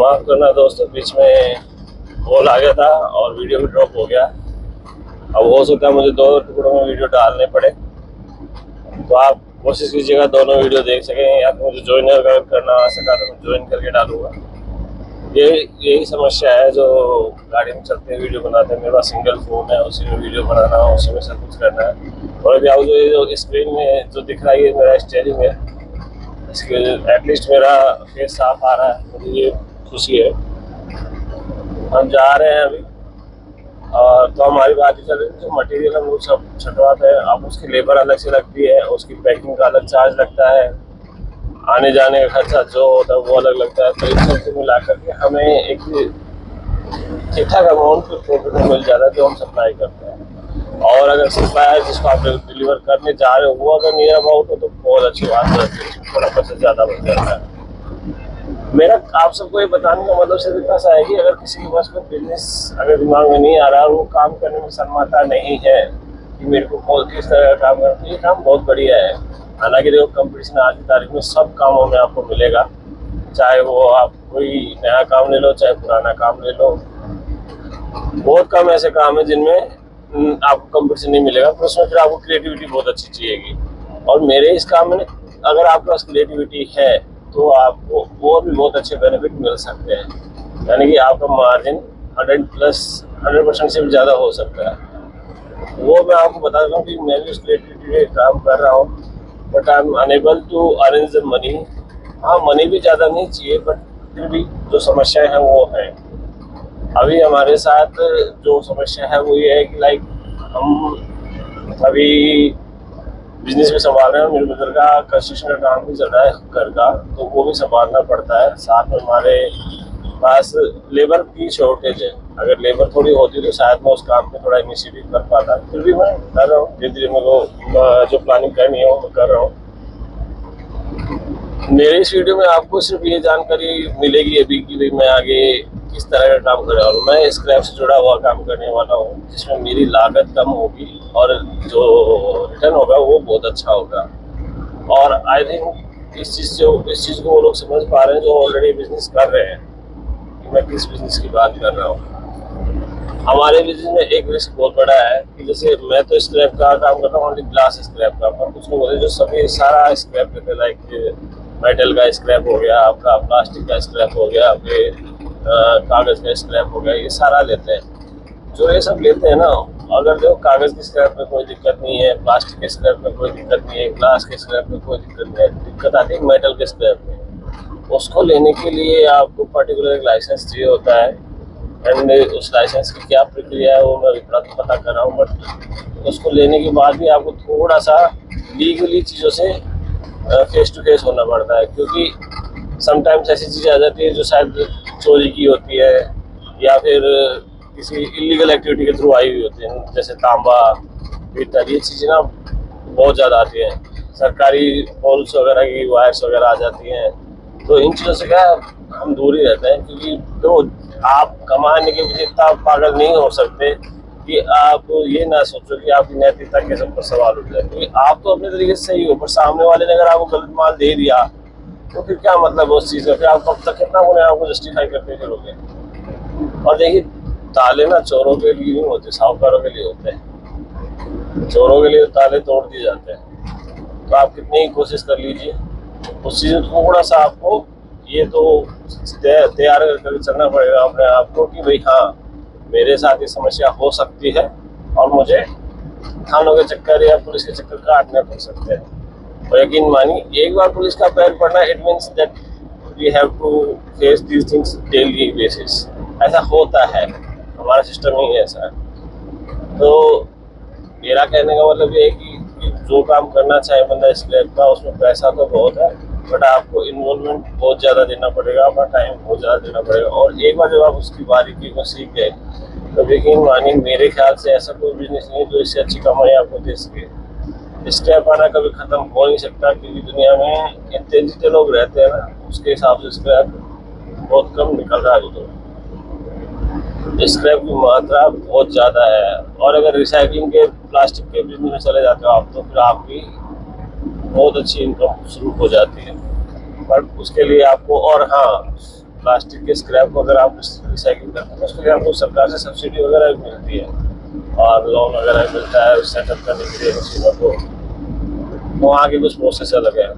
माफ करना दोस्तों, बीच में कॉल आ गया था और वीडियो भी ड्रॉप हो गया। अब हो सकता है मुझे 2 टुकड़ों में वीडियो डालने पड़े, तो आप कोशिश कीजिएगा दोनों वीडियो देख सकें, या तो मुझे ज्वाइन अगर करना आ सका तो मैं ज्वाइन करके डालूंगा। यही समस्या है जो गाड़ी में चलते वीडियो बनाते हैं। मेरे पास सिंगल फोन है, उसी में वीडियो बनाना है, उसी में सब कुछ करना है। और अभी आप जो स्क्रीन में जो दिख रहा है ये मेरा स्टीयरिंग है, इसके एटलीस्ट मेरा फेस साफ आ रहा है, मुझे ये खुशी है। हम जा रहे हैं अभी, और तो हमारी बात ही चल रही है जो मटेरियल हम लोग सब छटवाते हैं, अब उसकी लेबर अलग से लगती है, उसकी पैकिंग का अलग चार्ज लगता है, आने जाने का खर्चा जो होता है वो अलग लगता है। तो इन सबको मिला करके हमें एक ठीक ठाक अमाउंट पे प्रॉफिट मिल जाता है जो हम सप्लाई करते हैं। और अगर सप्लायर जिसको आप डिलीवर करने जा रहे हो वो अगर नियर अबाउट हो तो बहुत अच्छी बात है, थोड़ा पैसा ज़्यादा बन जाता है। मेरा आप सबको ये बताने का मतलब सिर्फ इतना सा है कि अगर किसी के पास में बिजनेस अगर दिमाग में नहीं आ रहा और वो काम करने में शर्माता नहीं है कि मेरे को किस तरह का काम करना, तो ये काम बहुत बढ़िया है। हालांकि देखो कंपटीशन आज की तारीख में सब कामों में आपको मिलेगा, चाहे वो आप कोई नया काम ले लो चाहे पुराना काम ले लो। बहुत कम ऐसे काम है जिनमें आपको कंपटीशन नहीं मिलेगा, तो उसमें फिर आपको क्रिएटिविटी बहुत अच्छी चाहिएगी। और मेरे इस काम में अगर आपके पास क्रिएटिविटी है तो आपको और भी बहुत अच्छे बेनिफिट मिल सकते हैं, यानी कि आपका मार्जिन 100% से भी ज़्यादा हो सकता है। वो मैं आपको बता देता हूँ कि मैं भी उस क्रिएटिविटी में काम कर रहा हूँ, but I am unable to arrange the money. हाँ, मनी भी ज़्यादा नहीं चाहिए, बट फिर भी जो समस्याएं हैं वो है। अभी हमारे साथ जो समस्या है वो ये है कि लाइक हम अभी बिजनेस भी संभाल रहे हैं, मेरे ब्रदर का कंस्ट्रक्शन का काम भी चल रहा है घर का, तो वो भी संभालना पड़ता है। साथ में हमारे पास लेबर की शॉर्टेज है, अगर लेबर थोड़ी होती तो शायद मैं उस काम पे थोड़ा इनिशिएटिव कर पाता, फिर भी मैं कर रहा हूँ धीरे धीरे। मेरे को जो प्लानिंग करनी है वो मैं कर रहा हूँ। मेरे इस वीडियो में आपको सिर्फ ये जानकारी मिलेगी अभी कि भाई मैं आगे किस तरह का काम कर रहा हूँ। मैं स्क्रैप से जुड़ा हुआ काम करने वाला हूँ, जिसमें मेरी लागत कम होगी और जो रिटर्न होगा वो बहुत अच्छा होगा। और आई थिंक इस चीज़ को वो लोग समझ पा रहे हैं जो ऑलरेडी बिजनेस कर रहे हैं कि मैं किस बिजनेस की बात कर रहा हूँ। हमारे बिजनेस में एक रिस्क बहुत बड़ा है कि जैसे मैं तो स्क्रैप का काम करता हूँ, ओनली ग्लास स्क्रैप का, पर कुछ लोग होते हैं जो सभी सारा स्क्रैप लेते हैं, लाइक मेटल का स्क्रैप हो गया आपका, प्लास्टिक का स्क्रैप हो गया, आपके कागज़ का स्क्रैप हो गया, ये सारा लेते हैं। जो ये सब लेते हैं ना, अगर देखो कागज़ के स्क्रैप में कोई दिक्कत नहीं है, प्लास्टिक के स्क्रैप में कोई दिक्कत नहीं है, ग्लास के स्क्रैप में कोई दिक्कत नहीं है, दिक्कत आती है मेटल के स्क्रैप में। उसको लेने के लिए आपको पर्टिकुलर एक लाइसेंस चाहिए होता है, एंड उस लाइसेंस की क्या प्रक्रिया है वो मैं पता कर रहा हूँ। बट उसको लेने के बाद भी आपको थोड़ा सा लीगली चीज़ों से फेस टू फेस होना पड़ता है, क्योंकि समटाइम्स ऐसी चीज़ें आ जाती है जो शायद चोरी की होती है या फिर किसी इलीगल एक्टिविटी के थ्रू आई हुई होती है, जैसे तांबा पीतल, ये चीज़ें ना बहुत ज़्यादा आती हैं। सरकारी पोल्स वगैरह की वायर्स वगैरह आ जाती हैं, तो इन चीज़ों से क्या हम दूर ही रहते हैं। क्योंकि तो आप कमाने के पीछे इतना पागल नहीं हो सकते कि आप ये ना सोचो कि आपकी नैतिकता के सब पर सवाल उठ जाए, क्योंकि आप तो अपने तरीके से सही हो, पर सामने वाले ने अगर आपको गलत माल दे दिया तो फिर क्या मतलब उस चीज़ का, फिर आप कब तक कितना अपने आपको जस्टिफाई करते फिरोगे। और देखिए, ताले ना चोरों के लिए नहीं होते, साहूकारों के लिए होते हैं। चोरों के लिए ताले तोड़ दिए जाते हैं। तो आप कितनी ही कोशिश कर लीजिए, उस चीज़ में थोड़ा सा आपको ये तो तैयार करके चलना पड़ेगा अपने आप को कि भाई हाँ, मेरे साथ ये समस्या हो सकती है और मुझे थानों के चक्कर या पुलिस के चक्कर काटने पड़ सकते हैं। और यकीन मानिए, एक बार पुलिस का पैर पड़ना, it means that we have to face these things daily basis. ऐसा होता है, हमारा सिस्टम ही ऐसा है। तो मेरा कहने का मतलब ये है कि जो काम करना चाहे बंदा स्क्रैप का, उसमें पैसा तो बहुत है, बट आपको इन्वॉल्वमेंट बहुत ज़्यादा देना पड़ेगा, अपना टाइम बहुत ज़्यादा देना पड़ेगा। और एक बार जब आप उसकी बारीकी को सीख गए तो यकीन मानिए, मेरे ख्याल से ऐसा कोई बिजनेस नहीं जो इससे अच्छी कमाई आपको दे सके। स्क्रैप आना कभी ख़त्म हो नहीं सकता, क्योंकि दुनिया में इतने जितने लोग रहते हैं ना, उसके हिसाब से स्क्रैप बहुत कम निकल रहा है। तो स्क्रैप की मात्रा बहुत ज़्यादा है। और अगर रिसाइकलिंग के प्लास्टिक के बिजनेस में चले जाते हो आप, तो फिर आपकी बहुत अच्छी इनकम शुरू हो जाती है। बट उसके लिए आपको, और हाँ, प्लास्टिक के स्क्रैप को अगर आप रिसाइकिल करते हैं तो उसके लिए आपको सरकार से सब्सिडी वगैरह भी मिलती है और लोन वगैरह मिलता है सेटअप करने के लिए मशीनों को। वहाँ के कुछ प्रोसेस अलग है।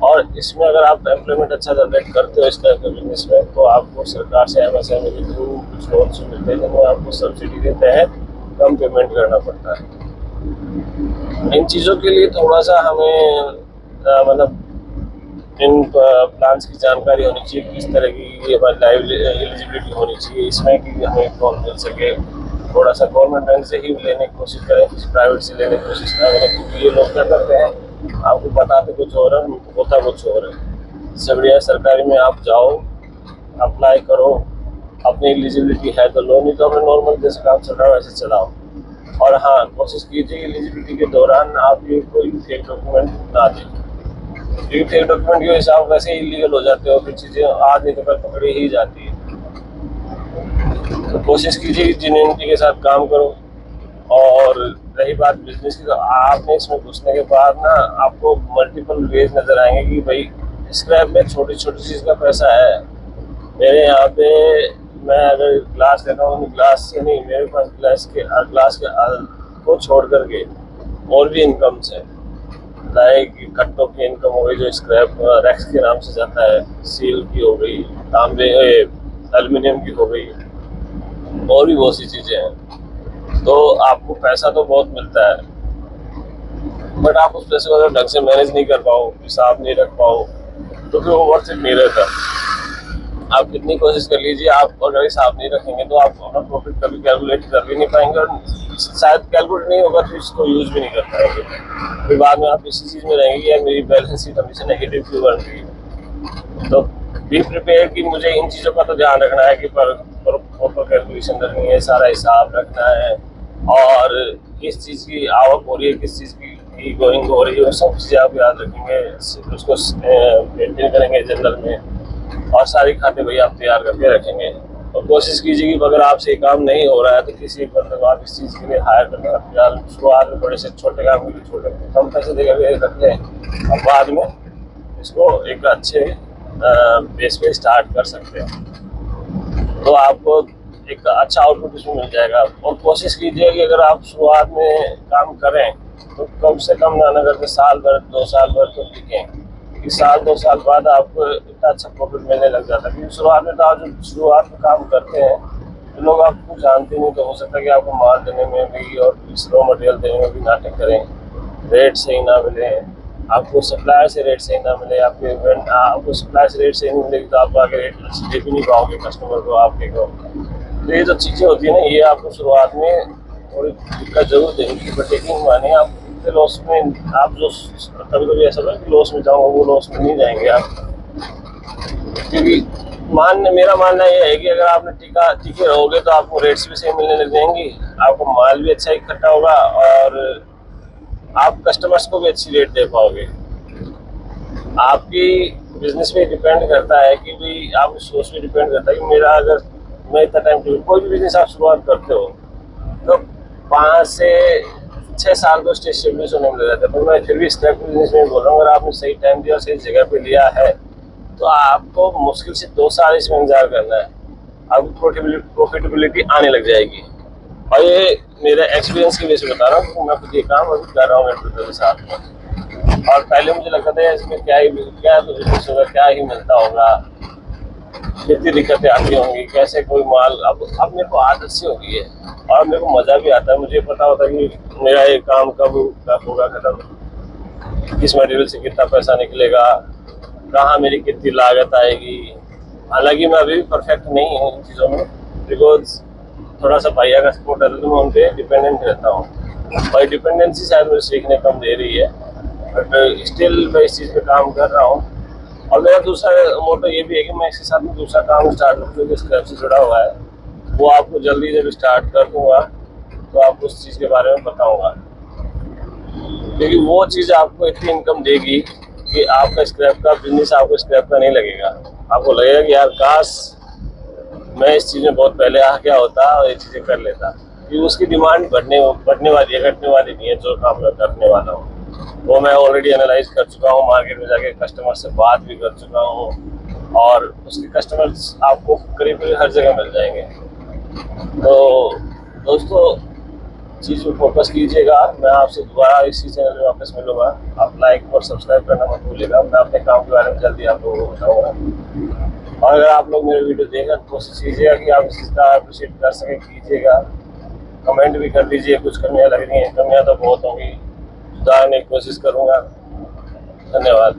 और इसमें अगर आप एम्प्लॉयमेंट अच्छा जनरेट करते हो इस टाइप के बिजनेस में तो आपको सरकार से MSME के थ्रू कुछ लोन्स मिलते हैं जिनमें आपको सब्सिडी के तहत कम पेमेंट करना पड़ता है। इन चीज़ों के लिए थोड़ा सा हमें मतलब इन प्लान्स की जानकारी होनी चाहिए, किस तरह की हमारी लाइव एलिजिबिलिटी होनी चाहिए इसमें कि हमें लोन मिल सके। थोड़ा सा गवर्नमेंट बैंक से ही लेने की कोशिश करें, किसी प्राइवेट से लेने की कोशिश ना करें, क्योंकि ये लोग क्या करते हैं आपको बताते कुछ और है, होता कुछ और है। इससे बढ़िया सरकारी में आप जाओ, अप्लाई करो, अपनी एलिजिबिलिटी है तो लो, नहीं तो अपने नॉर्मल जैसे काम चल रहा है वैसे चलाओ। और हाँ, कोशिश कीजिए एलिजिबिलिटी के दौरान आप ये कोई फेक डॉक्यूमेंट ना दें, क्योंकि फेक डॉक्यूमेंट की वजह से आप वैसे ही इलीगल हो जाते हो, फिर चीज़ें आगे तो कल पकड़ी ही जाती है। तो कोशिश कीजिए कि जेन्युइनिटी के साथ काम करो। और रही बात बिजनेस की, तो आपने इसमें घुसने के बाद ना आपको मल्टीपल वेज नजर आएंगे कि भाई स्क्रैप में छोटी छोटी चीज़ का पैसा है। मेरे यहाँ पे मैं अगर ग्लास लेता हूँ, ग्लास से नहीं, मेरे पास ग्लास के को छोड़ करके और भी इनकम्स है, लाइक कट्टों की इनकम हो गई जो स्क्रैप रैक्स के नाम से जाता है, स्टील की हो गई, तांबे एल्युमिनियम की हो गई, और भी बहुत सी चीज़ें हैं। तो आपको पैसा तो बहुत मिलता है, बट आप उस पैसे को अगर ढंग से मैनेज नहीं कर पाओ, हिसाब नहीं रख पाओ, तो फिर वो वर्थ इट नहीं रहता। आप कितनी कोशिश कर लीजिए, आप अगर हिसाब नहीं रखेंगे तो आप अपना प्रॉफिट कभी कैलकुलेट कर भी नहीं पाएंगे, और शायद कैलकुलेट नहीं होगा तो इसको यूज भी नहीं कर पाएंगे। फिर बाद में आप इसी चीज़ में रहेंगे कि यार मेरी बैलेंस शीट हमेशा नेगेटिव क्यों बन रही है। तो बी प्रिपेयर कि मुझे इन चीज़ों का तो ध्यान रखना है कि प्रॉपर कैलकुलेशन रखनी है, सारा हिसाब रखना है, और किस चीज़ की आवक हो रही है, किस चीज़ की गोइंग हो रही है, वो सब चीज़ें आप याद रखेंगे, उसको मेंटेन करेंगे जनरल में, और सारी खाते भैया आप तैयार करके रखेंगे। और कोशिश कीजिए कि अगर आपसे काम नहीं हो रहा है तो किसी एक बंदे को आप इस चीज़ के लिए हायर करने का ख्याल, शुरुआत में बड़े से छोटे काम के लिए छोटे कम पैसे देकर रख लें, और बाद में इसको एक अच्छे बेस पे स्टार्ट कर सकते हैं, तो आपको एक अच्छा आउटपुट इसमें मिल जाएगा। और कोशिश कीजिए कि अगर आप शुरुआत में काम करें तो कम से कम ना करके साल भर 2 साल भर तो टिकें, कि साल 2 साल बाद आपको इतना अच्छा प्रॉफिट मिलने लग जाता है। क्योंकि शुरुआत में तो आप जब शुरुआत में काम करते हैं तो लोग आपको जानते नहीं, तो हो सकता है कि आपको माल देने में भी और रॉ मटेरियल देने में भी नाटक करें, रेट सही ना मिले, आपको सप्लायर से रेट सही ना मिले, आपको सप्लायर से रेट सही नहीं मिलेगी तो आप आगे रेट दे भी नहीं पाओगे कस्टमर को आपके को। तो ये जो चीज़ें होती है ना, ये आपको शुरुआत में थोड़ी दिक्कत जरूर देंगी, बट यकीन मानिए आप लॉस में, आप जो कभी कभी ऐसा होता है कि लॉस में जाऊँगा, वो लॉस में नहीं जाएंगे आप। क्योंकि मेरा मानना ये है कि अगर आपने टिके रहोगे तो आपको रेट्स भी सही मिलने लग जाएंगी, आपको माल भी अच्छा इकट्ठा होगा, और आप कस्टमर्स को भी अच्छी रेट दे पाओगे। आपकी बिजनेस पे डिपेंड करता है कि भाई आपकी सोच पे डिपेंड करता है कि मेरा, अगर मैं इतना टाइम, कोई भी बिजनेस आप शुरुआत करते हो तो 5 से 6 साल तो स्टेब्लिश होने में लग जाता है, पर मैं फिर भी स्क्रैप बिजनेस में बोल रहा हूँ, अगर आपने सही टाइम दिया, सही जगह पे लिया है तो आपको मुश्किल से 2 साल इसमें इंतजार करना है, आपको प्रॉफिटेबिलिटी आने लग जाएगी। और ये मेरे एक्सपीरियंस की वजह से बता रहा हूँ, मैं खुद ये काम अभी कर रहा हूँ एंटरप्रेन्योर के साथ में। और पहले मुझे लगता था इसमें क्या तो बिजनेस होगा, क्या ही मिलता होगा, कितनी दिक्कतें आती होंगी, कैसे कोई माल, अब मेरे को आदत सी हो गई है, और मेरे को मज़ा भी आता है। मुझे पता होता है कि मेरा ये काम कब होगा खत्म, किस मटेरियल से कितना पैसा निकलेगा, कहाँ मेरी कितनी लागत आएगी। हालांकि मैं अभी भी परफेक्ट नहीं हूँ इन चीज़ों में, बिकॉज थोड़ा सा भैया का सपोर्ट है तो मैं उन पर डिपेंडेंट रहता हूँ, और डिपेंडेंसी शायद मुझे सीखने कम दे रही है, बट स्टिल मैं इस चीज़ पे काम कर रहा हूँ। और मेरा दूसरा मोटो ये भी है कि मैं इसके साथ में दूसरा काम स्टार्ट करूँ जो स्क्रैप से जुड़ा हुआ है, वो आपको जल्दी जब स्टार्ट कर दूँगा तो आपको उस चीज़ के बारे में बताऊँगा, क्योंकि वो चीज़ आपको इतनी इनकम देगी कि आपका स्क्रैप का बिजनेस आपको स्क्रैप का नहीं लगेगा। आपको लगेगा कि यार काश मैं इस चीज़ में बहुत पहले आ गया होता और ये चीज़ें कर लेता, क्योंकि उसकी डिमांड बढ़ने वाली है, घटने वाली नहीं है। जो काम मैं करने वाला हूँ वो मैं ऑलरेडी एनालाइज कर चुका हूँ, मार्केट में जाके कस्टमर से बात भी कर चुका हूँ, और उसके कस्टमर्स आपको करीब करीब हर जगह मिल जाएंगे। तो दोस्तों चीज़ पे फोकस कीजिएगा। मैं आपसे दोबारा इसी चैनल में वापस मिलूंगा। आप लाइक और सब्सक्राइब करना मत भूलिएगा। मैं अपने काम के बारे में जल्दी आप लोगों को बताऊंगा। और अगर आप लोग मेरे वीडियो देखें तो कोशिश कीजिएगा कि आप इसी तरह अप्रिशिएट कर सकें, कीजिएगा। कमेंट भी कर दीजिए, कुछ कमियाँ लग रही हैं, कमियाँ तो बहुत होंगी, सुधारने की कोशिश करूँगा। धन्यवाद।